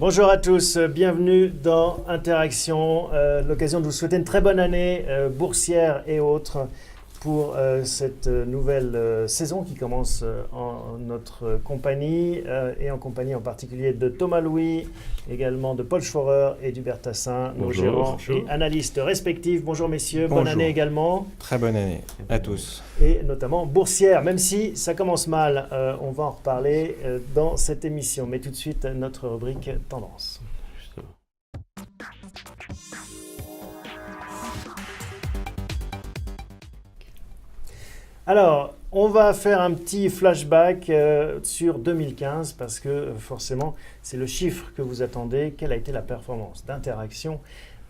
Bonjour à tous, bienvenue dans Interaction. L'occasion de vous souhaiter une très bonne année boursière et autres pour cette nouvelle saison qui commence en notre compagnie et en compagnie en particulier de Thomas Louis, également de Paul Schforer et d'Hubert Tassin, nos gérants et analystes respectifs. Bonjour messieurs, bonne année également. Très bonne année à tous. Et notamment boursière, même si ça commence mal, on va en reparler dans cette émission. Mais tout de suite, notre rubrique Tendance. Alors, on va faire un petit flashback sur 2015 parce que forcément, c'est le chiffre que vous attendez. Quelle a été la performance d'Interaction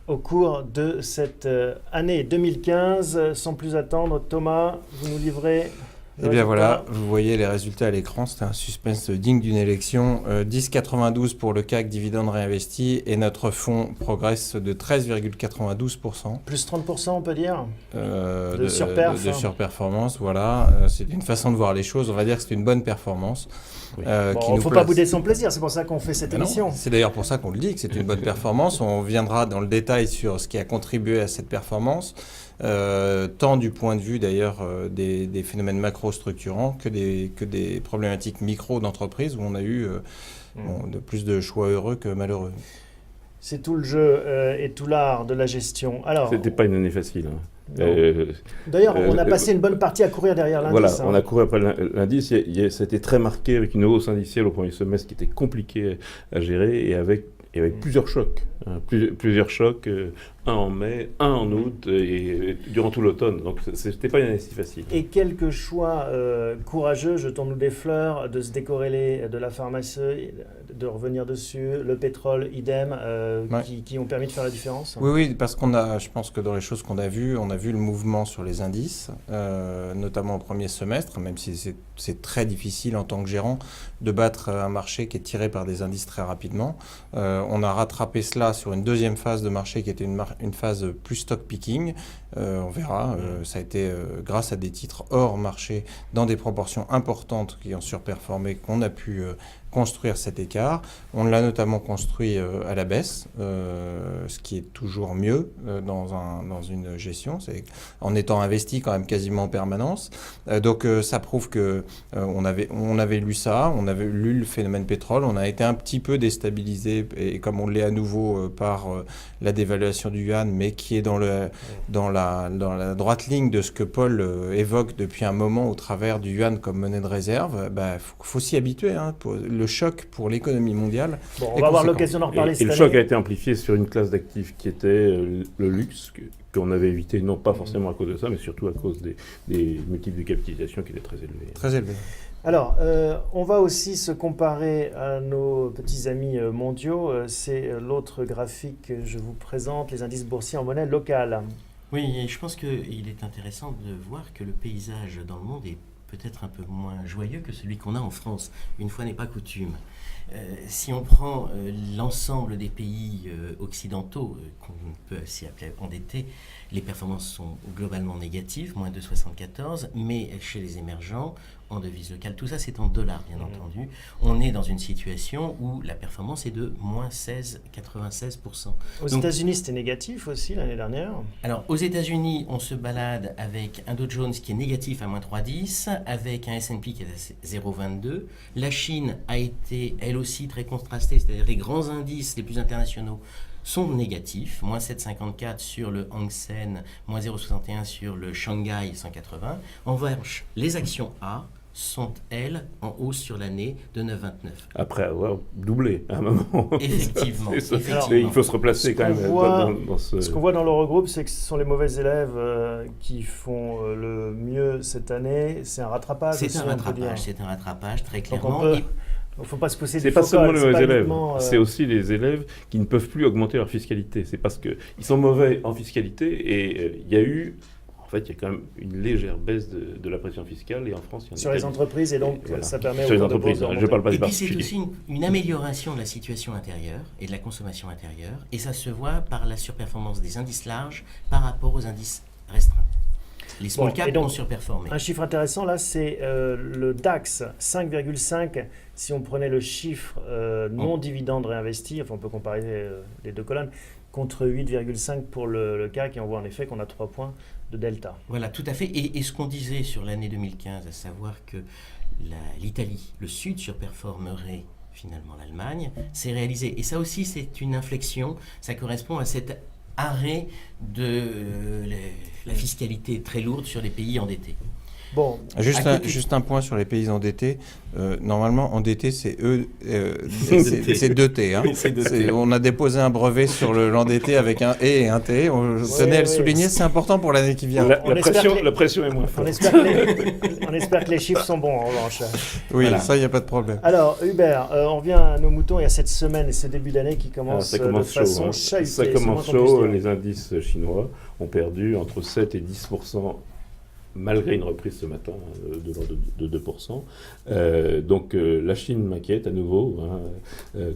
au cours de cette année 2015? Sans plus attendre, Thomas, vous nous livrez... Eh bien voilà, vous voyez les résultats à l'écran, c'est un suspense digne d'une élection. 10,92 pour le CAC, dividende réinvesti, et notre fonds progresse de 13,92%. Plus 30% on peut dire de surperformance, voilà. C'est une façon de voir les choses, on va dire que c'est une bonne performance. Oui. Il ne faut pas bouder son plaisir, c'est pour ça qu'on fait cette émission. C'est d'ailleurs pour ça qu'on le dit, que c'est une bonne performance. On viendra dans le détail sur ce qui a contribué à cette performance. Tant du point de vue d'ailleurs des phénomènes macro-structurants que des problématiques micro d'entreprise où on a eu de plus de choix heureux que malheureux. C'est tout le jeu et tout l'art de la gestion. Alors, c'était pas une année facile. D'ailleurs, on a passé une bonne partie à courir derrière l'indice. Voilà, on a couru après l'indice. C'était très marqué avec une hausse indicielle au premier semestre qui était compliquée à gérer et avec plusieurs chocs. Plusieurs chocs, un en mai, un en août et durant tout l'automne. Donc c'était pas une année si facile. Et quelques choix courageux, jetons-nous des fleurs, de se décorréler de la pharmacie, de revenir dessus, le pétrole, idem, qui ont permis de faire la différence. Oui, parce je pense que dans les choses qu'on a vues, on a vu le mouvement sur les indices, notamment au premier semestre, même si c'est très difficile en tant que gérant de battre un marché qui est tiré par des indices très rapidement. On a rattrapé cela sur une deuxième phase de marché qui était une phase plus stock picking. On verra, ça a été grâce à des titres hors marché dans des proportions importantes qui ont surperformé qu'on a pu construire cet écart. On l'a notamment construit à la baisse, ce qui est toujours mieux dans une gestion, c'est en étant investi quand même quasiment en permanence. Donc ça prouve que on avait lu ça, on avait lu le phénomène pétrole, on a été un petit peu déstabilisé, et comme on l'est à nouveau par la dévaluation du yuan, mais qui est dans la droite ligne de ce que Paul évoque depuis un moment au travers du yuan comme monnaie de réserve, faut s'y habituer. Le choc pour l'économie mondiale. Bon, on va avoir l'occasion d'en reparler cette année. Et le choc a été amplifié sur une classe d'actifs qui était le luxe, qu'on avait évité, non pas forcément à cause de ça, mais surtout à cause des multiples de capitalisation qui étaient très élevés. Très élevés. Alors, on va aussi se comparer à nos petits amis mondiaux. C'est l'autre graphique que je vous présente, les indices boursiers en monnaie locale. Oui, et je pense qu'il est intéressant de voir que le paysage dans le monde est peut-être un peu moins joyeux que celui qu'on a en France. Une fois n'est pas coutume. Si on prend l'ensemble des pays occidentaux, qu'on peut aussi appeler endettés, les performances sont globalement négatives, moins 2,74, mais chez les émergents, en devise locale, tout ça c'est en dollars bien entendu, on est dans une situation où la performance est de moins 16,96%. Aux États-Unis c'était négatif aussi l'année dernière. Alors aux États-Unis on se balade avec un Dow Jones qui est négatif à moins 3,10, avec un S&P qui est à 0,22. La Chine a été elle aussi très contrastée, c'est-à-dire les grands indices les plus internationaux sont négatifs, moins 7,54 sur le Hang Seng, moins 0,61 sur le Shanghai 180. En revanche, les actions A sont, elles, en hausse sur l'année de 9,29. Après avoir doublé à un moment. Effectivement. Il faut se replacer quand même dans ce... Ce qu'on voit dans l'Eurogroupe, c'est que ce sont les mauvais élèves qui font le mieux cette année. C'est un rattrapage. C'est un rattrapage, très clairement. Il ne faut pas se pousser c'est du pas focal, seulement les mauvais élèves, c'est aussi les élèves qui ne peuvent plus augmenter leur fiscalité. C'est parce qu'ils sont mauvais en fiscalité et il y a quand même une légère baisse de la pression fiscale et en France, il y en a sur les entreprises et donc voilà. ça permet sur les entreprises. Je ne parle pas des particuliers. Et puis c'est aussi une amélioration de la situation intérieure et de la consommation intérieure et ça se voit par la surperformance des indices larges par rapport aux indices restreints. Les small Bon, caps et donc, ont surperformé. Un chiffre intéressant là, c'est le DAX 5,5. Si on prenait le chiffre non dividende réinvesti, enfin on peut comparer les deux colonnes, contre 8,5 pour le CAC, et on voit en effet qu'on a 3 points de delta. Voilà, tout à fait. Et ce qu'on disait sur l'année 2015, à savoir que l'Italie, le Sud surperformerait finalement l'Allemagne, c'est réalisé. Et ça aussi, c'est une inflexion. Ça correspond à cet arrêt de la fiscalité très lourde sur les pays endettés. Bon, Juste un point sur les pays endettés. Normalement, endettés, c'est c'est 2T. Hein. On a déposé un brevet sur l'endetté avec un E et un T. On tenait à le souligner, c'est important pour l'année qui vient. La pression est moins forte. On espère que les chiffres sont bons en revanche. Oui, Voilà. ça, il n'y a pas de problème. Alors Hubert, on revient à nos moutons. Il y a cette semaine et ce début d'année qui commence de façon chahutée. Ça commence chaud. Les indices chinois ont perdu entre 7 et 10%. Malgré une reprise ce matin de l'ordre de 2%. Donc la Chine m'inquiète à nouveau.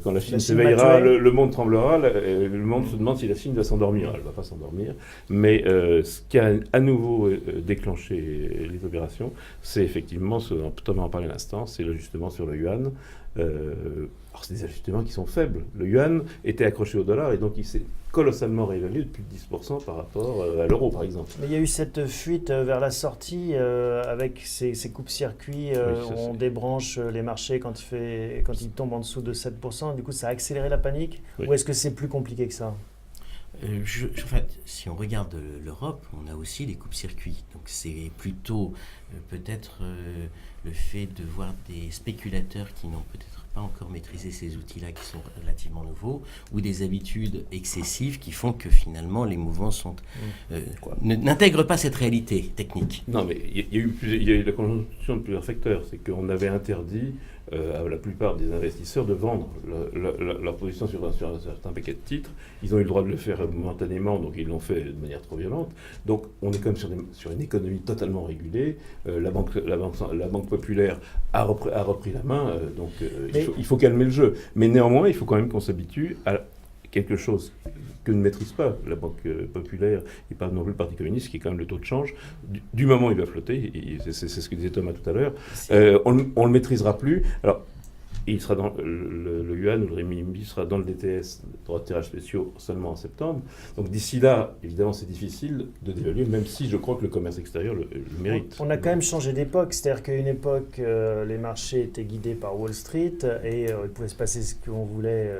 Quand la Chine s'éveillera, le monde tremblera. Le monde se demande si la Chine va s'endormir. Elle ne va pas s'endormir. Mais ce qui a à nouveau déclenché les opérations, c'est effectivement, ce dont Thomas en parlait à l'instant, c'est l'ajustement sur le yuan. Alors c'est des ajustements qui sont faibles. Le yuan était accroché au dollar et donc il s'est colossalement réévalué de plus de 10% par rapport à l'euro, par exemple. Mais il y a eu cette fuite vers la sortie avec ces coupes-circuits où on débranche les marchés quand ils tombent en dessous de 7%. Du coup, ça a accéléré la panique. Oui. Ou est-ce que c'est plus compliqué que ça? En fait, si on regarde l'Europe, on a aussi des coupes-circuits. Donc c'est plutôt peut-être le fait de voir des spéculateurs qui n'ont peut-être pas encore maîtrisé ces outils-là qui sont relativement nouveaux, ou des habitudes excessives qui font que finalement les mouvements n'intègrent pas cette réalité technique. Non, mais il y a eu la conjonction de plusieurs facteurs. C'est qu'on avait interdit à la plupart des investisseurs de vendre leur position sur un certain paquet de titres. Ils ont eu le droit de le faire momentanément, donc ils l'ont fait de manière trop violente. Donc on est quand même sur une économie totalement régulée. La banque populaire a repris la main, donc il faut calmer le jeu. Mais néanmoins, il faut quand même qu'on s'habitue à quelque chose que ne maîtrise pas la Banque populaire et pas non plus le Parti communiste, qui est quand même le taux de change. Du moment où il va flotter, c'est ce que disait Thomas tout à l'heure, on ne le maîtrisera plus. Alors, il sera dans le yuan ou le renminbi sera dans le DTS, droit de tirage spéciaux, seulement en septembre. Donc d'ici là, évidemment, c'est difficile de dévaluer, même si je crois que le commerce extérieur le mérite. On a quand même changé d'époque, c'est-à-dire qu'à une époque, les marchés étaient guidés par Wall Street et il pouvait se passer ce qu'on voulait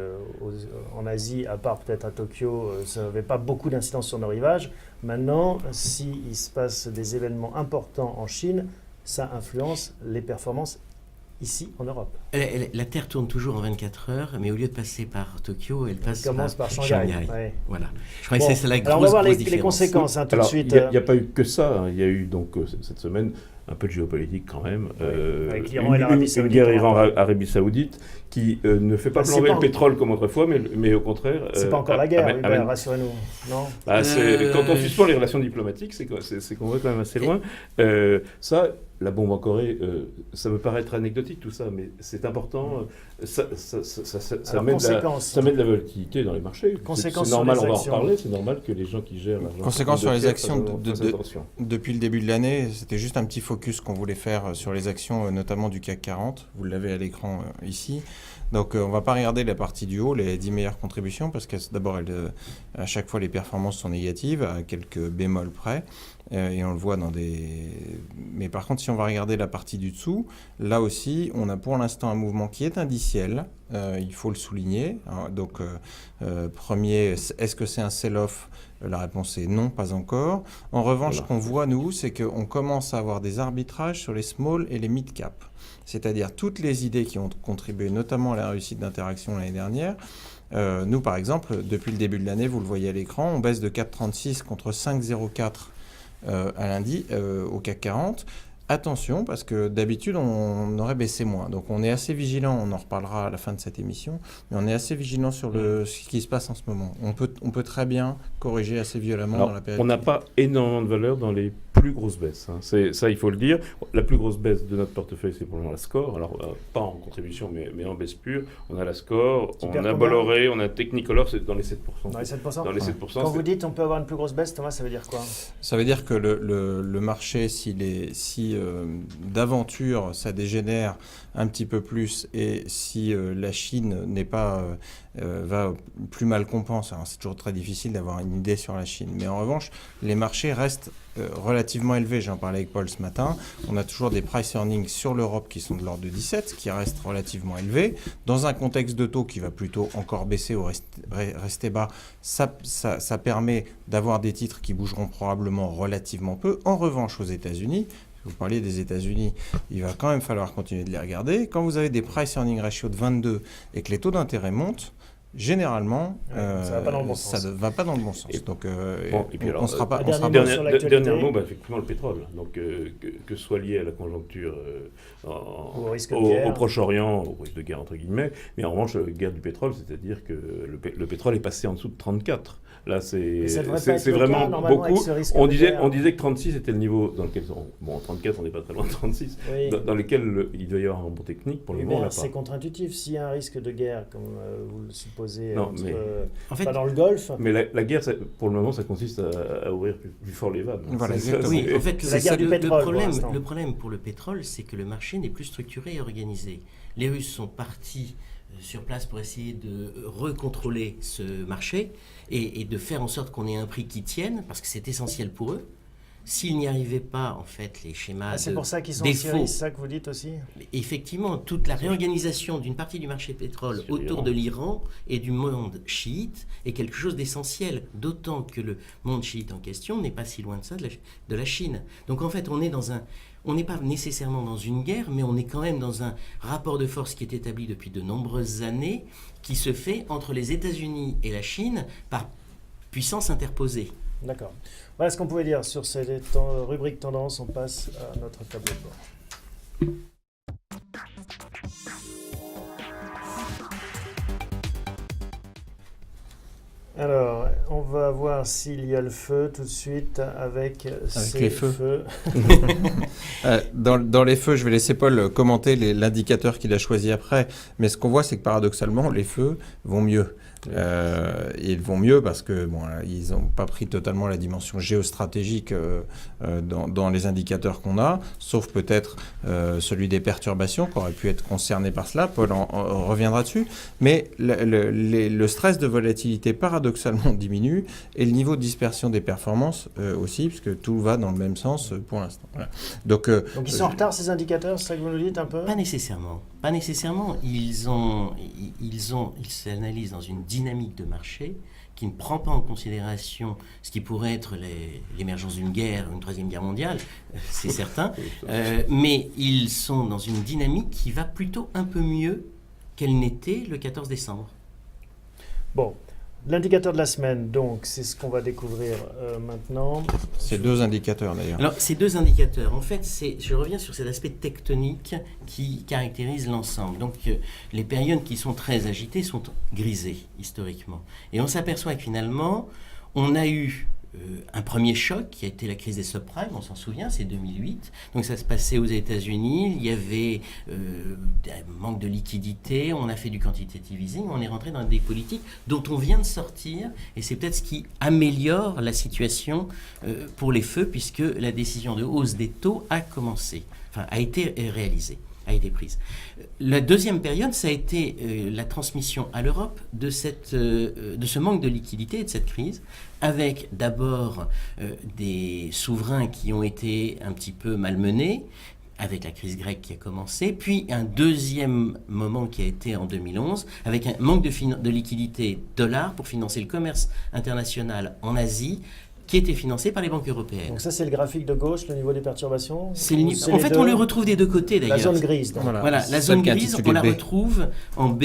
en Asie, à part peut-être à Tokyo, ça n'avait pas beaucoup d'incidence sur nos rivages. Maintenant, s'il se passe des événements importants en Chine, ça influence les performances ici en Europe. La Terre tourne toujours en 24 heures, mais au lieu de passer par Tokyo, elle commence par Shanghai. Ouais. Voilà. Je crois que c'est la grosse, on va voir les différence. conséquences tout de suite. Il n'y a pas eu que ça. Il y a eu donc cette semaine un peu de géopolitique quand même. Avec l'Iran et l'Arabie Saoudite. Une guerre Iran-Arabie Saoudite qui ne fait pas flamber le pétrole comme autrefois, mais au contraire... C'est pas encore la guerre, rassurez-nous. Non. Quand on suspend les relations diplomatiques, c'est qu'on va quand même assez loin. La bombe en Corée, ça me paraît être anecdotique tout ça, mais c'est important. Ça met de la volatilité dans les marchés. C'est normal, on va en reparler. C'est normal que les gens qui gèrent l'argent... Conséquences sur les actions depuis le début de l'année, c'était juste un petit focus qu'on voulait faire sur les actions, notamment du CAC 40. Vous l'avez à l'écran ici. Donc on ne va pas regarder la partie du haut, les 10 meilleures contributions, parce que d'abord, à chaque fois, les performances sont négatives, à quelques bémols près. Et on le voit dans des... Mais par contre, si on va regarder la partie du dessous, là aussi, on a pour l'instant un mouvement qui est indiciel. Il faut le souligner. Donc, premier, est-ce que c'est un sell-off ? La réponse est non, pas encore. En revanche, ce qu'on voit, nous, c'est qu'on commence à avoir des arbitrages sur les small et les mid-cap. C'est-à-dire toutes les idées qui ont contribué notamment à la réussite d'Interaction l'année dernière. Nous, par exemple, depuis le début de l'année, vous le voyez à l'écran, on baisse de 4,36 contre 5,04 à lundi au CAC 40. Attention, parce que d'habitude, on aurait baissé moins. Donc, on est assez vigilant, on en reparlera à la fin de cette émission, mais on est assez vigilant sur ce qui se passe en ce moment. On peut très bien corriger assez violemment dans la période. On n'a pas énormément de valeur dans les plus grosse baisse. Hein. Ça, il faut le dire. La plus grosse baisse de notre portefeuille, c'est pour le moment la Score. Alors, pas en contribution, mais en baisse pure. On a la Score, on a Bolloré, on a Technicolor, c'est dans les 7%. Dans les 7%. Dans les 7%. Quand vous dites on peut avoir une plus grosse baisse, Thomas, ça veut dire quoi? Ça veut dire que le marché, si d'aventure ça dégénère un petit peu plus et si la Chine n'est pas va plus mal qu'on pense, alors c'est toujours très difficile d'avoir une idée sur la Chine, mais en revanche, les marchés restent relativement élevés. J'en parlais avec Paul ce matin. On a toujours des price earnings sur l'Europe qui sont de l'ordre de 17, qui restent relativement élevés. Dans un contexte de taux qui va plutôt encore baisser ou rester bas, ça permet d'avoir des titres qui bougeront probablement relativement peu. En revanche, aux États-Unis, vous parliez des États-Unis, il va quand même falloir continuer de les regarder. Quand vous avez des price earning ratio de 22 et que les taux d'intérêt montent, généralement, ça ne va pas dans le bon sens. Donc, et puis alors, on sera pas... Dernier mot, effectivement, le pétrole. Donc, que ce soit lié à la conjoncture au Proche-Orient, au risque de guerre, entre guillemets, mais en revanche, guerre du pétrole, c'est-à-dire que le pétrole est passé en dessous de 34. Là, c'est vraiment beaucoup. On disait que 36 était le niveau dans lequel... Bon, 34, on n'est pas très loin de 36, oui. dans lequel il doit y avoir un rebond technique. Pour le moment, c'est contre-intuitif. S'il y a un risque de guerre, comme vous le supposez, en fait, dans le Golfe... Mais la guerre, pour le moment, ça consiste à ouvrir plus fort les vannes. Voilà, oui, en fait, le problème pour le pétrole, c'est que le marché n'est plus structuré et organisé. Les Russes sont partis sur place pour essayer de recontrôler ce marché et de faire en sorte qu'on ait un prix qui tienne, parce que c'est essentiel pour eux. S'ils n'y arrivaient pas, en fait, les schémas c'est pour ça qu'ils sont défauts, en Syrie, c'est ça que vous dites aussi? Effectivement, toute la réorganisation d'une partie du marché pétrole autour de l'Iran et du monde chiite est quelque chose d'essentiel, d'autant que le monde chiite en question n'est pas si loin de ça de la Chine. Donc en fait, on n'est pas nécessairement dans une guerre, mais on est quand même dans un rapport de force qui est établi depuis de nombreuses années, qui se fait entre les États-Unis et la Chine par puissance interposée. D'accord. Voilà ce qu'on pouvait dire sur cette rubrique tendance. On passe à notre tableau de bord. Alors, on va voir s'il y a le feu tout de suite avec ces les feux. Dans les feux, je vais laisser Paul commenter l'indicateur qu'il a choisi après. Mais ce qu'on voit, c'est que paradoxalement, les feux vont mieux. Ils vont mieux parce que ils n'ont pas pris totalement la dimension géostratégique dans les indicateurs qu'on a, sauf peut-être celui des perturbations qui aurait pu être concerné par cela. Paul en reviendra dessus. Mais le stress de volatilité paradoxalement diminue et le niveau de dispersion des performances aussi, puisque tout va dans le même sens pour l'instant. Voilà. Donc ils sont en retard ces indicateurs, c'est ça que vous nous dites un peu? Pas nécessairement. Ils s'analysent dans une dynamique de marché qui ne prend pas en considération ce qui pourrait être l'émergence d'une guerre, une troisième guerre mondiale, c'est certain, mais ils sont dans une dynamique qui va plutôt un peu mieux qu'elle n'était le 14 décembre. Bon, l'indicateur de la semaine, donc, c'est ce qu'on va découvrir maintenant. C'est deux indicateurs d'ailleurs. Alors, ces deux indicateurs, en fait, je reviens sur cet aspect tectonique qui caractérise l'ensemble. Donc, les périodes qui sont très agitées sont grisées, historiquement. Et on s'aperçoit que finalement, on a eu un premier choc qui a été la crise des subprimes, on s'en souvient, c'est 2008. Donc ça se passait aux États-Unis, il y avait un manque de liquidité, on a fait du quantitative easing, on est rentré dans des politiques dont on vient de sortir, et c'est peut-être ce qui améliore la situation pour les feux, puisque la décision de hausse des taux a été réalisée, a été prise. La deuxième période, ça a été la transmission à l'Europe de ce manque de liquidité et de cette crise, avec d'abord des souverains qui ont été un petit peu malmenés, avec la crise grecque qui a commencé, puis un deuxième moment qui a été en 2011, avec un manque de liquidité dollar pour financer le commerce international en Asie, qui était financé par les banques européennes. Donc ça, c'est le graphique de gauche, le niveau des perturbations. En fait, on le retrouve des deux côtés, d'ailleurs. La zone grise. Donc. Voilà, la zone grise, on la retrouve en B.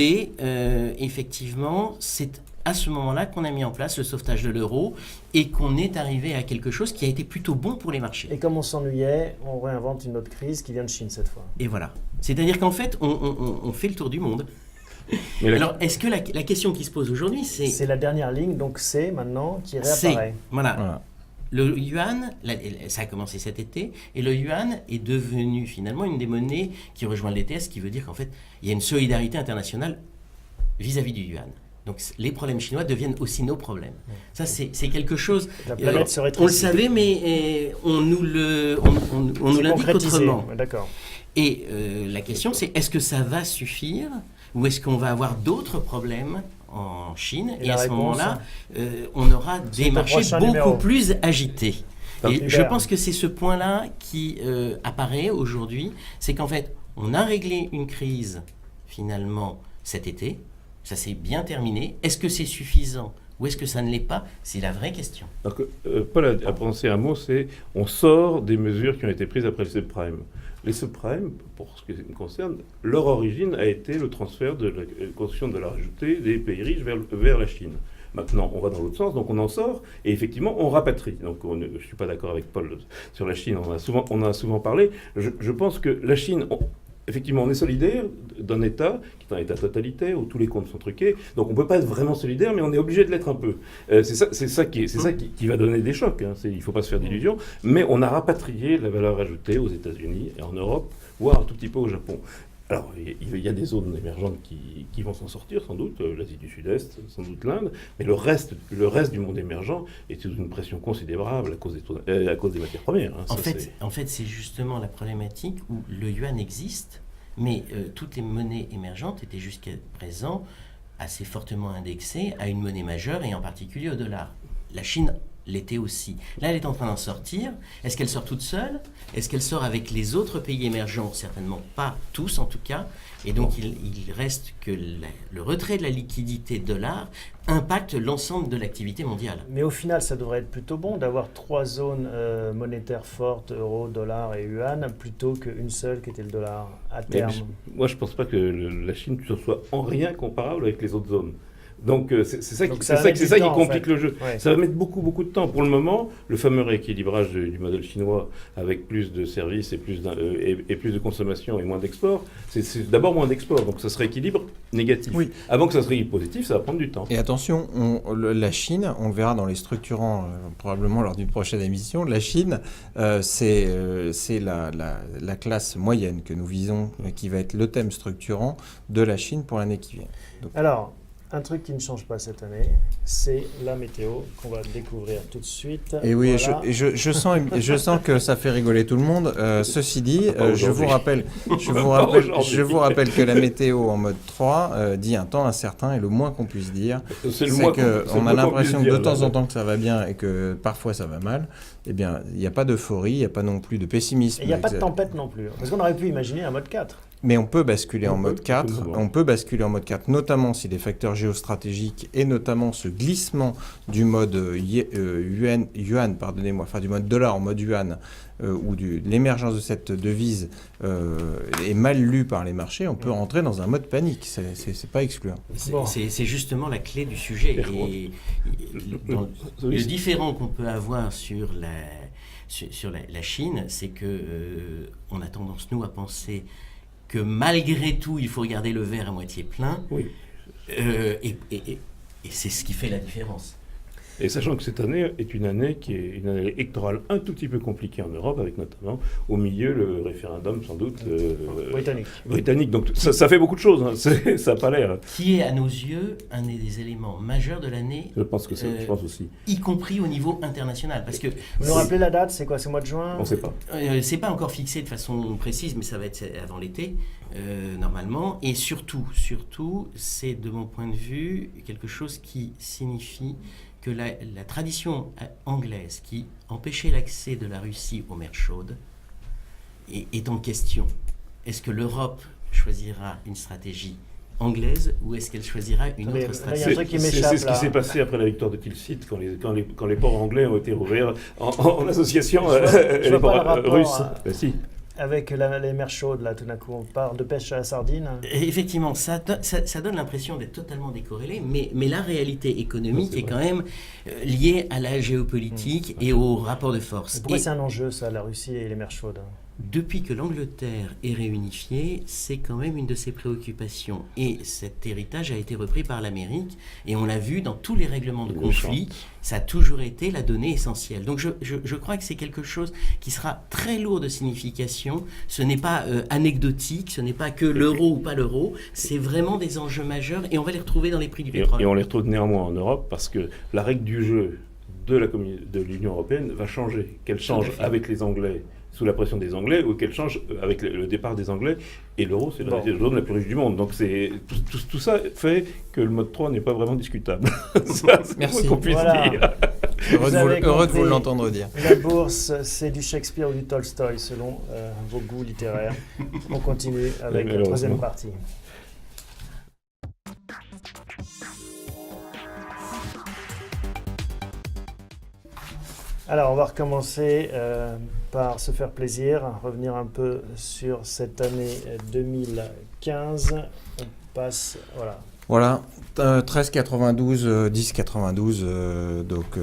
Effectivement, c'est à ce moment-là qu'on a mis en place le sauvetage de l'euro et qu'on est arrivé à quelque chose qui a été plutôt bon pour les marchés. Et comme on s'ennuyait, on réinvente une autre crise qui vient de Chine cette fois. Et voilà. C'est-à-dire qu'en fait, on fait le tour du monde. Alors, est-ce que la question qui se pose aujourd'hui, c'est... C'est la dernière ligne, donc C maintenant, qui réapparaît. Voilà. le yuan, ça a commencé cet été, et le yuan est devenu finalement une des monnaies qui rejoint l'ETS, ce qui veut dire qu'en fait, il y a une solidarité internationale vis-à-vis du yuan. Donc les problèmes chinois deviennent aussi nos problèmes. Ça, c'est quelque chose... La planète se on rétrécit. le savait, mais on nous l'indique autrement. D'accord. Et la question, c'est est-ce que ça va suffire ou est-ce qu'on va avoir d'autres problèmes en Chine et la à ce réponse, moment-là, on aura des le marchés prochain beaucoup numéro. plus agités. Et Hubert. je pense que c'est ce point-là qui apparaît aujourd'hui, c'est qu'en fait, on a réglé une crise finalement cet été, ça s'est bien terminé. Est-ce que c'est suffisant ou est-ce que ça ne l'est pas? C'est la vraie question. Donc, Paul a prononcé un mot, c'est on sort des mesures qui ont été prises après les subprimes. Les subprimes, pour ce qui me concerne, leur origine a été le transfert de la construction de la valeur ajoutée des pays riches vers la Chine. Maintenant, on va dans l'autre sens, donc on en sort, et effectivement, on rapatrie. Donc, je ne suis pas d'accord avec Paul sur la Chine, on en a souvent parlé. Je pense que la Chine... Effectivement, on est solidaire d'un État qui est un État totalitaire où tous les comptes sont truqués. Donc on ne peut pas être vraiment solidaire, mais on est obligé de l'être un peu. C'est ça qui va donner des chocs. Hein. Il ne faut pas se faire d'illusions. Mais on a rapatrié la valeur ajoutée aux États-Unis et en Europe, voire un tout petit peu au Japon. Alors, il y a des zones émergentes qui vont s'en sortir, sans doute, l'Asie du Sud-Est, sans doute l'Inde, mais le reste du monde émergent est sous une pression considérable à cause des matières premières. Hein. En fait, c'est justement la problématique où le yuan existe, mais toutes les monnaies émergentes étaient jusqu'à présent assez fortement indexées à une monnaie majeure, et en particulier au dollar. La Chine l'était aussi. Là, elle est en train d'en sortir. Est-ce qu'elle sort toute seule? Est-ce qu'elle sort avec les autres pays émergents? Certainement pas tous, en tout cas. Et donc, il reste que le retrait de la liquidité dollar impacte l'ensemble de l'activité mondiale. Mais au final, ça devrait être plutôt bon d'avoir 3 zones monétaires fortes, euro, dollar et yuan, plutôt qu'une seule qui était le dollar à terme. Moi, je ne pense pas que la Chine soit en rien comparable avec les autres zones. Donc c'est ça qui complique le jeu. Ouais. Ça va mettre beaucoup de temps. Pour le moment, le fameux rééquilibrage du modèle chinois avec plus de services et plus de consommation et moins d'export, c'est d'abord moins d'export. Donc ça se rééquilibre négatif. Oui. Avant que ça se rééquilibre positif, ça va prendre du temps. Et attention, la Chine, on le verra dans les structurants probablement lors d'une prochaine émission, la Chine, c'est la classe moyenne que nous visons, qui va être le thème structurant de la Chine pour l'année qui vient. Donc, alors, un truc qui ne change pas cette année, c'est la météo qu'on va découvrir tout de suite. Et oui, voilà. je sens que ça fait rigoler tout le monde. Ceci dit, je vous rappelle que la météo en mode 3 dit un temps incertain, et le moins qu'on puisse dire, c'est qu'on a l'impression que de temps en temps que ça va bien et que parfois ça va mal. Eh bien, il n'y a pas d'euphorie, il n'y a pas non plus de pessimisme. Il n'y a pas de tempête non plus, parce qu'on aurait pu imaginer un mode 4. Mais on peut basculer en mode 4, notamment si les facteurs géostratégiques et notamment ce glissement du mode yuan, du mode dollar en mode yuan, ou l'émergence de cette devise est mal lue par les marchés, on peut rentrer dans un mode panique. C'est pas excluant. C'est justement la clé du sujet. Et le différent qu'on peut avoir sur la Chine, c'est que on a tendance, nous, à penser que malgré tout, il faut regarder le verre à moitié plein. Oui. Et c'est ce qui fait la différence. Et sachant que cette année est une année qui est une année électorale un tout petit peu compliquée en Europe, avec notamment au milieu le référendum sans doute britannique. Donc ça fait beaucoup de choses, hein. Ça n'a pas l'air. Qui est à nos yeux un des éléments majeurs de l'année. Je pense aussi. Y compris au niveau international. Parce que vous nous rappelez la date, c'est quoi? C'est mois de juin? On ne sait pas. C'est pas encore fixé de façon précise, mais ça va être avant l'été, normalement. Et surtout, c'est de mon point de vue quelque chose qui signifie que la tradition anglaise qui empêchait l'accès de la Russie aux mers chaudes est en question. Est-ce que l'Europe choisira une stratégie anglaise ou est-ce qu'elle choisira une autre stratégie? C'est ce qui s'est passé après la victoire de Tilsit, quand les ports anglais ont été rouverts en association les ports russes. Si. Avec les mers chaudes, là, tout d'un coup, on parle de pêche à la sardine. Et effectivement, ça donne l'impression d'être totalement décorrélé, mais la réalité économique est quand même liée à la géopolitique et au rapport de force. Pourquoi c'est un enjeu, ça, la Russie et les mers chaudes? depuis que l'Angleterre est réunifiée, c'est quand même une de ses préoccupations. Et cet héritage a été repris par l'Amérique, et on l'a vu dans tous les règlements de conflit, ça a toujours été la donnée essentielle. Donc je crois que c'est quelque chose qui sera très lourd de signification. Ce n'est pas anecdotique, ce n'est pas que l'euro ou pas l'euro, c'est vraiment des enjeux majeurs, et on va les retrouver dans les prix du pétrole. Et on les retrouve néanmoins en Europe, parce que la règle du jeu de l'Union européenne va changer. Qu'elle change avec les Anglais, sous la pression des Anglais, ou qu'elle change avec le départ des Anglais. Et l'euro, c'est la zone la plus riche du monde. Donc tout ça fait que le mode 3 n'est pas vraiment discutable. Merci. Qu'on puisse dire. Heureux de vous l'entendre dire. La bourse, c'est du Shakespeare ou du Tolstoï, selon vos goûts littéraires. On continue avec la troisième partie. Alors, on va recommencer par se faire plaisir, revenir un peu sur cette année 2015. On passe, Voilà, 13,92, 10,92, donc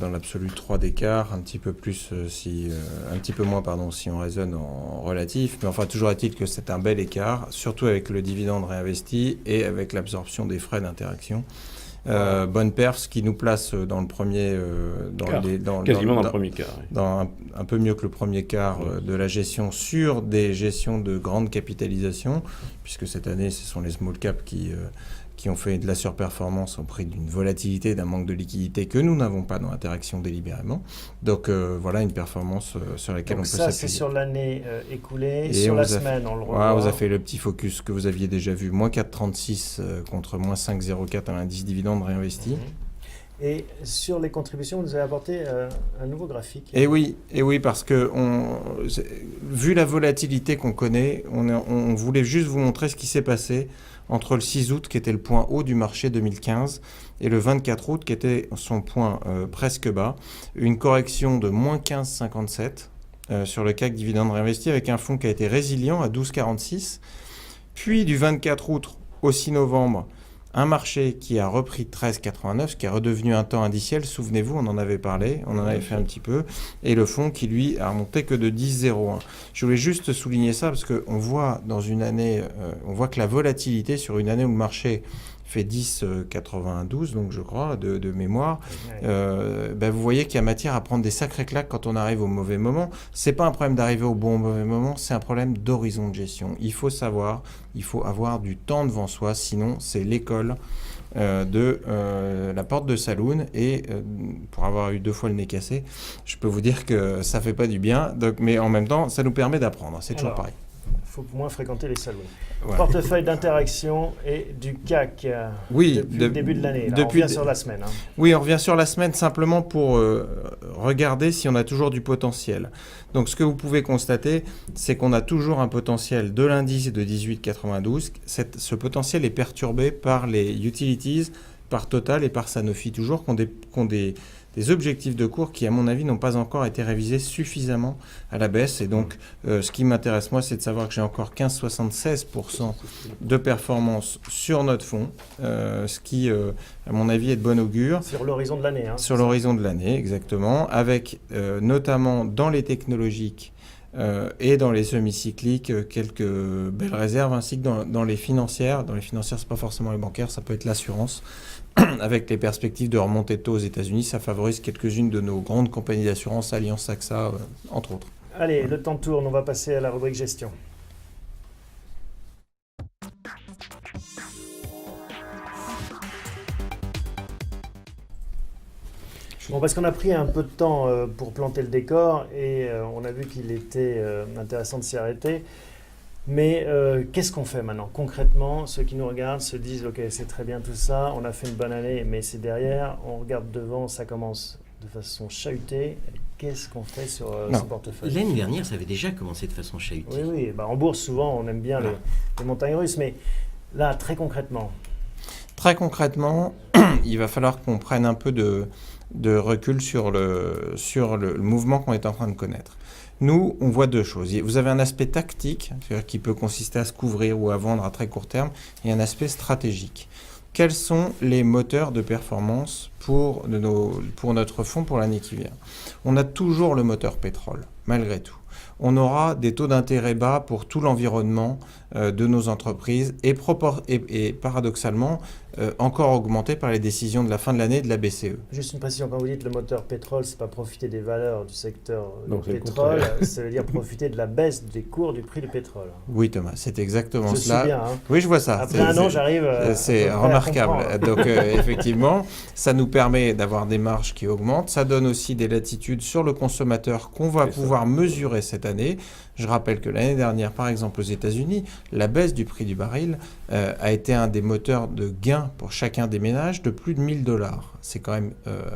dans l'absolu 3 d'écart, un petit peu plus un petit peu moins si on raisonne en relatif, mais enfin toujours est-il que c'est un bel écart, surtout avec le dividende réinvesti et avec l'absorption des frais d'interaction. Bonne perf, ce qui nous place dans le premier, quasiment dans le premier quart. Oui. Dans un peu mieux que le premier quart de la gestion sur des gestions de grande capitalisation, puisque cette année, ce sont les small caps qui ont fait de la surperformance au prix d'une volatilité, d'un manque de liquidité que nous n'avons pas dans l'interaction délibérément. Donc voilà une performance sur laquelle donc on peut s'appuyer. Ça, c'est sur l'année écoulée. Et sur la semaine, on le revoit. Voilà, vous avez fait le petit focus que vous aviez déjà vu, moins 4,36 contre moins 5,04 à l'indice dividende réinvesti. Et sur les contributions, vous nous avez apporté un nouveau graphique. Et oui, parce que vu la volatilité qu'on connaît, on voulait juste vous montrer ce qui s'est passé entre le 6 août, qui était le point haut du marché 2015, et le 24 août, qui était son point presque bas. Une correction de moins 15,57 sur le CAC dividende réinvesti, avec un fonds qui a été résilient à 12,46. Puis du 24 août au 6 novembre, un marché qui a repris 13,89, ce qui est redevenu un temps indiciel. Souvenez-vous, on en avait parlé, on en avait fait un petit peu. Et le fonds qui, lui, a remonté que de 10,01. Je voulais juste souligner ça parce qu'on voit dans une année, on voit que la volatilité sur une année où le marché fait 10,92, donc je crois, de mémoire, vous voyez qu'il y a matière à prendre des sacrés claques quand on arrive au mauvais moment. C'est pas un problème d'arriver au bon ou au mauvais moment, c'est un problème d'horizon de gestion. Il faut savoir, il faut avoir du temps devant soi, sinon c'est l'école de la porte de saloon, et pour avoir eu 2 fois le nez cassé, je peux vous dire que ça fait pas du bien, donc, mais en même temps, ça nous permet d'apprendre, c'est toujours pareil. Il faut moins fréquenter les salons. Voilà. Portefeuille d'interaction et du CAC depuis le début de l'année. On revient sur la semaine. Oui, on revient sur la semaine simplement pour regarder si on a toujours du potentiel. Donc ce que vous pouvez constater, c'est qu'on a toujours un potentiel de l'indice de 18,92. Ce potentiel est perturbé par les utilities, par Total et par Sanofi, toujours qui ont des objectifs de cours qui, à mon avis, n'ont pas encore été révisés suffisamment à la baisse. Et donc, ce qui m'intéresse, moi, c'est de savoir que j'ai encore 15,76% de performance sur notre fonds, ce qui, à mon avis, est de bon augure. Sur l'horizon de l'année. Sur l'horizon de l'année, exactement, avec notamment dans les technologiques et dans les semi-cycliques, quelques belles réserves, ainsi que dans les financières. Dans les financières, ce n'est pas forcément les bancaires, ça peut être l'assurance. Avec les perspectives de remontée de taux aux États-Unis, ça favorise quelques-unes de nos grandes compagnies d'assurance, Allianz, AXA, entre autres. Allez, le temps tourne, on va passer à la rubrique gestion. Bon, parce qu'on a pris un peu de temps pour planter le décor et on a vu qu'il était intéressant de s'y arrêter. Mais qu'est-ce qu'on fait maintenant? Concrètement, ceux qui nous regardent se disent « Ok, c'est très bien tout ça, on a fait une bonne année, mais c'est derrière, on regarde devant, ça commence de façon chahutée. » Qu'est-ce qu'on fait sur ce portefeuille? L'année dernière, ça avait déjà commencé de façon chahutée. Oui. En bourse, souvent, on aime bien les montagnes russes. Mais là, très concrètement... Très concrètement, il va falloir qu'on prenne un peu de recul sur le mouvement qu'on est en train de connaître. Nous, on voit 2 choses. Vous avez un aspect tactique, c'est-à-dire qui peut consister à se couvrir ou à vendre à très court terme, et un aspect stratégique. Quels sont les moteurs de performance pour notre fonds pour l'année qui vient? On a toujours le moteur pétrole, malgré tout. on aura des taux d'intérêt bas pour tout l'environnement de nos entreprises et paradoxalement encore augmentés par les décisions de la fin de l'année de la BCE. Juste une précision, quand vous dites le moteur pétrole, c'est pas profiter des valeurs du secteur Non, du c'est le pétrole, contraire. ça veut dire profiter de la baisse des cours du prix du pétrole. Oui Thomas, c'est exactement Je suis cela. bien, hein. Oui, je vois ça. Après un an, j'arrive C'est à remarquable. comprendre. Donc effectivement, ça nous permet d'avoir des marges qui augmentent. Ça donne aussi des latitudes sur le consommateur qu'on va pouvoir mesurer cette année. Je rappelle que l'année dernière, par exemple aux États-Unis, la baisse du prix du baril a été un des moteurs de gain pour chacun des ménages de plus de 1 000 $. C'est quand même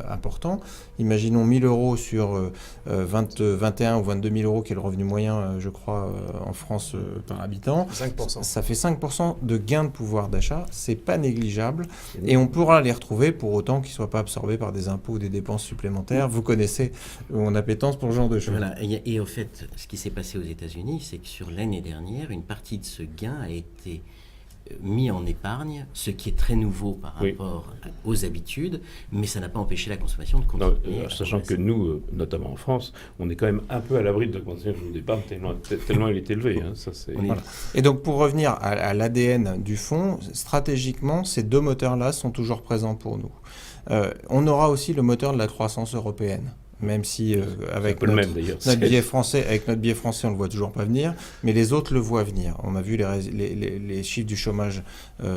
important. Imaginons 1 000 € sur 21 ou 22 000 € qui est le revenu moyen, je crois, en France par habitant. 5%. Ça fait 5% de gain de pouvoir d'achat. C'est pas négligeable. Et on pourra les retrouver pour autant qu'ils ne soient pas absorbés par des impôts ou des dépenses supplémentaires. Vous connaissez mon appétence pour ce genre de choses. Voilà. Et au fait, ce qui s'est passé aux États-Unis, c'est que sur l'année dernière, une partie de ce gain a été mis en épargne, ce qui est très nouveau par rapport aux habitudes, mais ça n'a pas empêché la consommation de continuer. Non, sachant que nous, notamment en France, on est quand même un peu à l'abri de l'augmentation d'épargne tellement il est élevé. Hein, ça, c'est... Voilà. Et donc pour revenir à l'ADN du fonds, stratégiquement, ces deux moteurs-là sont toujours présents pour nous. On aura aussi le moteur de la croissance européenne. Même si avec notre biais français, on ne le voit toujours pas venir, mais les autres le voient venir. On a vu les chiffres du chômage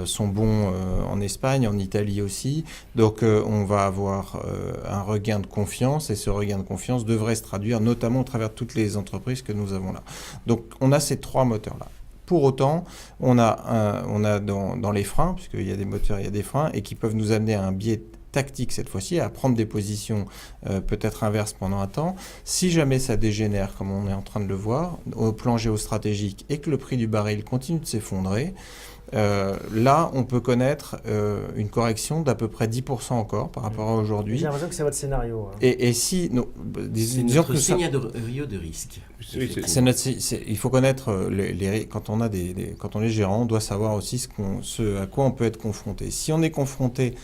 sont bons en Espagne, en Italie aussi. Donc on va avoir un regain de confiance et ce regain de confiance devrait se traduire notamment au travers de toutes les entreprises que nous avons là. Donc on a ces trois moteurs-là. Pour autant, on a dans les freins, puisqu'il y a des moteurs, il y a des freins, et qui peuvent nous amener à un biais tactique cette fois-ci, à prendre des positions peut-être inverses pendant un temps. Si jamais ça dégénère, comme on est en train de le voir, au plan géostratégique, et que le prix du baril continue de s'effondrer, là, on peut connaître une correction d'à peu près 10% encore par rapport à aujourd'hui. J'ai l'impression que c'est votre scénario. Hein. Et si... Non, c'est notre scénario de risque. Il faut connaître, quand on est gérant, on doit savoir aussi à quoi on peut être confronté. Si on est confronté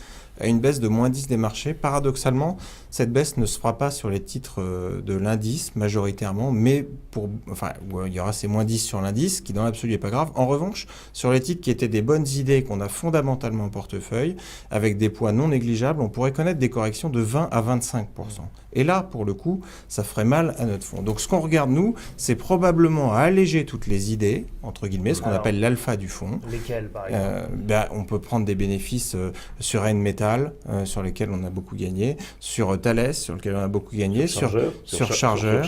à une baisse de moins 10 des marchés, paradoxalement, cette baisse ne se fera pas sur les titres de l'indice majoritairement, mais il y aura ces moins 10 sur l'indice, qui dans l'absolu n'est pas grave. En revanche, sur les titres qui étaient des bonnes idées qu'on a fondamentalement en portefeuille, avec des poids non négligeables, on pourrait connaître des corrections de 20 à 25%. Et là, pour le coup, ça ferait mal à notre fonds. Donc ce qu'on regarde, nous, c'est probablement à alléger toutes les idées, entre guillemets, ce qu'on appelle l'alpha du fonds. Lesquelles, par exemple On peut prendre des bénéfices sur N-Metal, sur lesquels on a beaucoup gagné, sur Thales, sur lequel on a beaucoup gagné, sur Chargeur,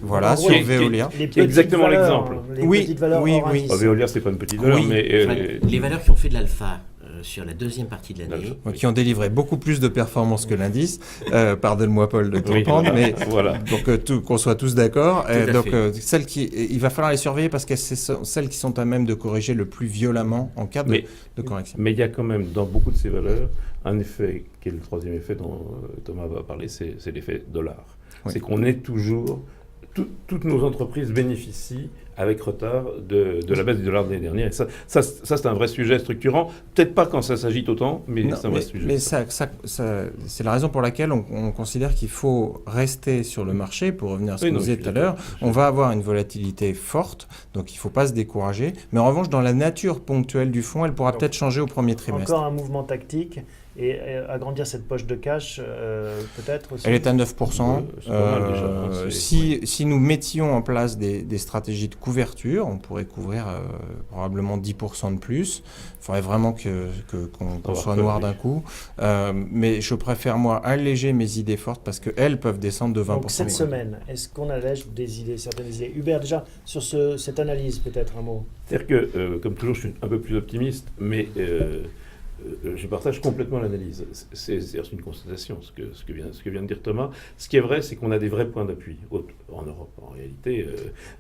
voilà, sur Veolia. Exactement l'exemple. Oui. Veolia, c'est pas une petite valeur, mais... les valeurs qui ont fait de l'alpha sur la deuxième partie de l'année. Qui ont délivré beaucoup plus de performances que l'indice. Pardonne-moi, Paul, de te reprendre, mais voilà. Donc qu'on soit tous d'accord. Il va falloir les surveiller parce que c'est celles qui sont à même de corriger le plus violemment en cas de correction. Mais il y a quand même, dans beaucoup de ces valeurs, un effet qui est le troisième effet dont Thomas va parler, c'est l'effet dollar. Oui. C'est qu'on est toujours... Toutes nos entreprises bénéficient avec retard de la baisse du dollar de l'année dernière. Et ça c'est un vrai sujet structurant. Peut-être pas quand ça s'agite autant, mais c'est un vrai sujet. Mais c'est la raison pour laquelle on considère qu'il faut rester sur le marché. Pour revenir à ce que vous disiez tout à l'heure, on va avoir une volatilité forte, donc il ne faut pas se décourager. Mais en revanche, dans la nature ponctuelle du fonds, elle pourra peut-être changer au premier trimestre. Encore un mouvement tactique. Et agrandir cette poche de cash, peut-être aussi. Elle est à 9%. C'est pas mal déjà. Si nous mettions en place des stratégies de couverture, on pourrait couvrir probablement 10% de plus. Il faudrait vraiment qu'on soit noir d'un coup. Mais je préfère, moi, alléger mes idées fortes parce qu'elles peuvent descendre de 20%. Donc cette semaine, est-ce qu'on allège certaines idées Hubert, déjà, sur cette analyse, peut-être un mot. C'est-à-dire que, comme toujours, je suis un peu plus optimiste, mais... je partage complètement l'analyse. C'est une constatation, ce que vient de dire Thomas. Ce qui est vrai, c'est qu'on a des vrais points d'appui en Europe. En réalité,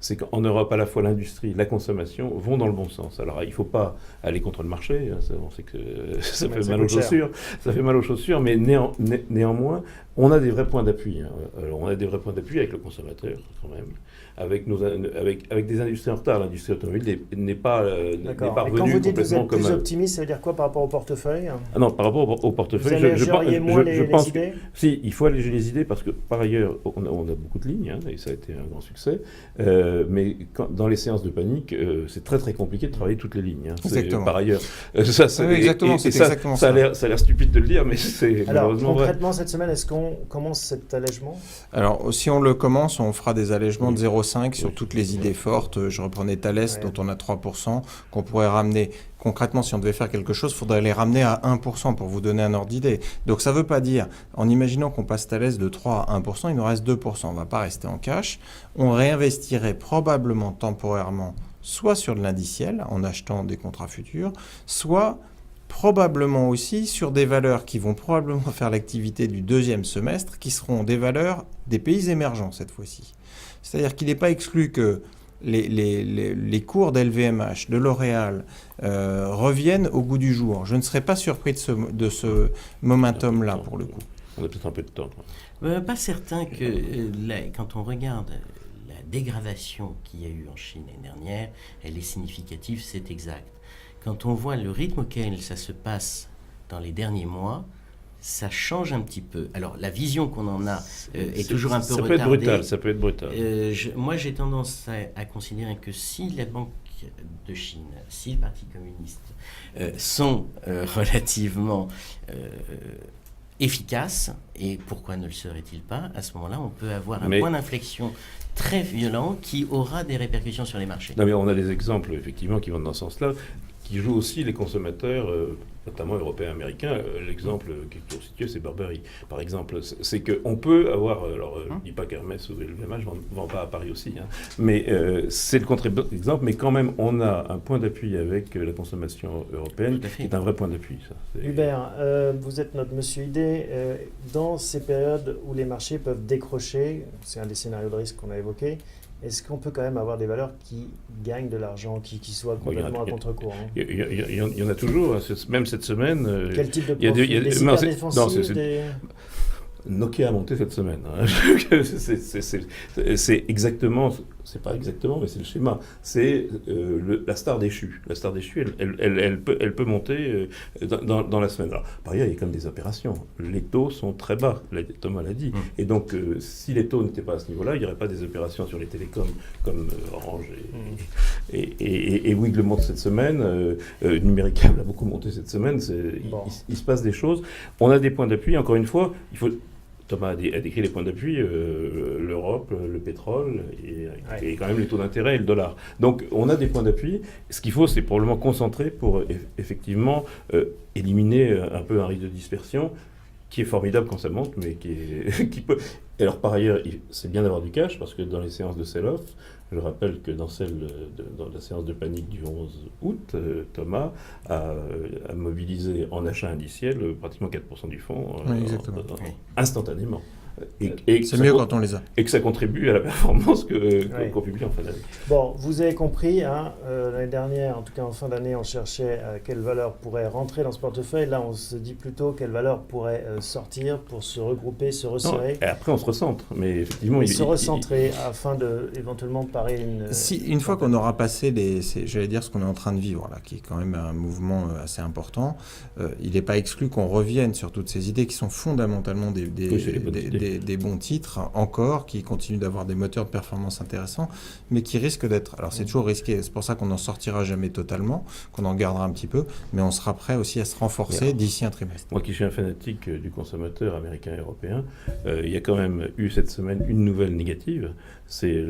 c'est qu'en Europe, à la fois l'industrie, la consommation vont dans le bon sens. Alors, il ne faut pas aller contre le marché. On sait que ça fait mal aux chaussures. Ça fait mal aux chaussures, mais néanmoins, on a des vrais points d'appui. Alors, on a des vrais points d'appui avec le consommateur, quand même, avec des industries en retard. L'industrie automobile n'est pas revenue complètement comme... Quand vous dites que vous êtes plus optimiste, ça veut dire quoi par rapport au portefeuille ? portefeuille? Ah non, par rapport au Vous portefeuille, allégeriez moins les pense idées? si, il faut alléger les idées parce que par ailleurs, on a beaucoup de lignes, et ça a été un grand succès, mais dans les séances de panique, c'est très très compliqué de travailler toutes les lignes. Exactement. Par ailleurs, Oui, exactement, c'est exactement ça a l'air stupide de le dire, mais c'est Alors, malheureusement vrai. concrètement, cette semaine, est-ce qu'on commence cet allègement? Alors, si on le commence, on fera des allègements de 0,5 sur Oui. toutes les idées fortes. Je reprenais Thalès, Ouais. dont on a 3%, qu'on pourrait ramener. Concrètement, si on devait faire quelque chose, il faudrait les ramener à 1% pour vous donner un ordre d'idée. Donc, ça ne veut pas dire, en imaginant qu'on passe Thalès de 3 à 1%, il nous reste 2%. On ne va pas rester en cash. On réinvestirait probablement temporairement soit sur de l'indiciel, en achetant des contrats futurs, soit probablement aussi sur des valeurs qui vont probablement faire l'activité du deuxième semestre, qui seront des valeurs des pays émergents cette fois-ci. C'est-à-dire qu'il n'est pas exclu que les cours d'LVMH, de L'Oréal reviennent au goût du jour. Je ne serais pas surpris de ce momentum-là pour le coup. On a peut-être un peu de temps. Pas certain que quand on regarde la dégradation qu'il y a eu en Chine l'année dernière, elle est significative, c'est exact. Quand on voit le rythme auquel ça se passe dans les derniers mois, ça change un petit peu. Alors, la vision qu'on en a est toujours un peu retardée. Ça peut être brutal. Moi, j'ai tendance à considérer que si la Banque de Chine, si le Parti communiste sont relativement efficaces, et pourquoi ne le serait-il pas, à ce moment-là, on peut avoir un point d'inflexion très violent qui aura des répercussions sur les marchés. Non, mais on a des exemples, effectivement, qui vont dans ce sens-là, qui jouent aussi les consommateurs, notamment européens, américains. L'exemple qui est toujours situé, c'est Burberry. Par exemple, c'est qu'on peut avoir, alors je ne dis pas qu'Hermès ou LVMH ne vendent pas à Paris aussi, mais c'est le contre-exemple, mais quand même, on a un point d'appui avec la consommation européenne, qui est un vrai point d'appui. Hubert, vous êtes notre monsieur idée. Dans ces périodes où les marchés peuvent décrocher, c'est un des scénarios de risque qu'on a évoqué, est-ce qu'on peut quand même avoir des valeurs qui gagnent de l'argent, qui soient complètement à contre-courant? Il y en a toujours, même cette semaine. Quel type de profil? Des hyper défensifs, Nokia a monté cette semaine. C'est exactement, c'est pas exactement, mais c'est le schéma. C'est la star déchue. La star déchue, elle peut monter dans la semaine. Alors, par ailleurs, il y a quand même des opérations. Les taux sont très bas, Thomas l'a dit. Et donc, si les taux n'étaient pas à ce niveau-là, il n'y aurait pas des opérations sur les télécoms comme Orange et Bouygues le monte cette semaine. Numéricable a beaucoup monté cette semaine. Il se passe des choses. On a des points d'appui. Encore une fois, Thomas a décrit les points d'appui, l'Europe, le pétrole et quand même les taux d'intérêt et le dollar. Donc on a des points d'appui. Ce qu'il faut, c'est probablement concentrer pour effectivement éliminer un peu un risque de dispersion qui est formidable quand ça monte, mais qui peut... Alors par ailleurs, c'est bien d'avoir du cash parce que dans les séances de sell-off, je rappelle que dans la séance de panique du 11 août, Thomas a mobilisé en achat indiciel pratiquement 4% du fonds instantanément. C'est mieux quand on les a. Et que ça contribue à la performance qu'on publie en fin d'année. Bon, vous avez compris, l'année dernière, en tout cas en fin d'année, on cherchait quelle valeur pourrait rentrer dans ce portefeuille. Là, on se dit plutôt quelle valeur pourrait sortir pour se regrouper, se resserrer. Et après, on se recentre. Mais effectivement, se recentrer afin de éventuellement parer une fois qu'on aura passé j'allais dire ce qu'on est en train de vivre là, qui est quand même un mouvement assez important, il n'est pas exclu qu'on revienne sur toutes ces idées qui sont fondamentalement des bons titres encore, qui continuent d'avoir des moteurs de performance intéressants, mais qui risquent d'être... Alors c'est toujours risqué, c'est pour ça qu'on n'en sortira jamais totalement, qu'on en gardera un petit peu, mais on sera prêt aussi à se renforcer d'ici un trimestre. Moi qui suis un fanatique du consommateur américain et européen, il y a quand même eu cette semaine une nouvelle négative, c'est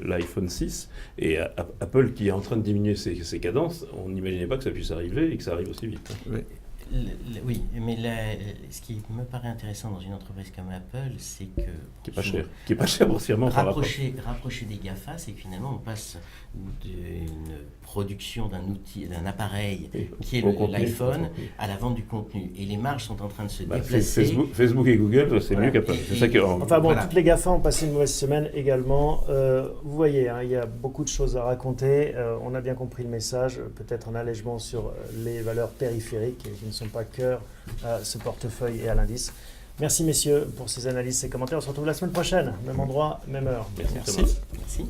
l'iPhone 6, et Apple qui est en train de diminuer ses cadences. On n'imaginait pas que ça puisse arriver et que ça arrive aussi vite. Oui. Oui, mais ce qui me paraît intéressant dans une entreprise comme Apple, c'est que... Qui est pas cher boursièrement par rapport. Rapprocher des GAFA, c'est que finalement on passe d'une production d'un outil, d'un appareil qui est l'iPhone à la vente du contenu. Et les marges sont en train de se déplacer. Facebook et Google, c'est mieux qu'Apple. Enfin bon, toutes les GAFA ont passé une mauvaise semaine également. Vous voyez, il y a beaucoup de choses à raconter. On a bien compris le message. Peut-être un allègement sur les valeurs périphériques qui ne sont pas cœur à ce portefeuille et à l'indice. Merci messieurs pour ces analyses, ces commentaires. On se retrouve la semaine prochaine, même endroit, même heure. Merci. Merci.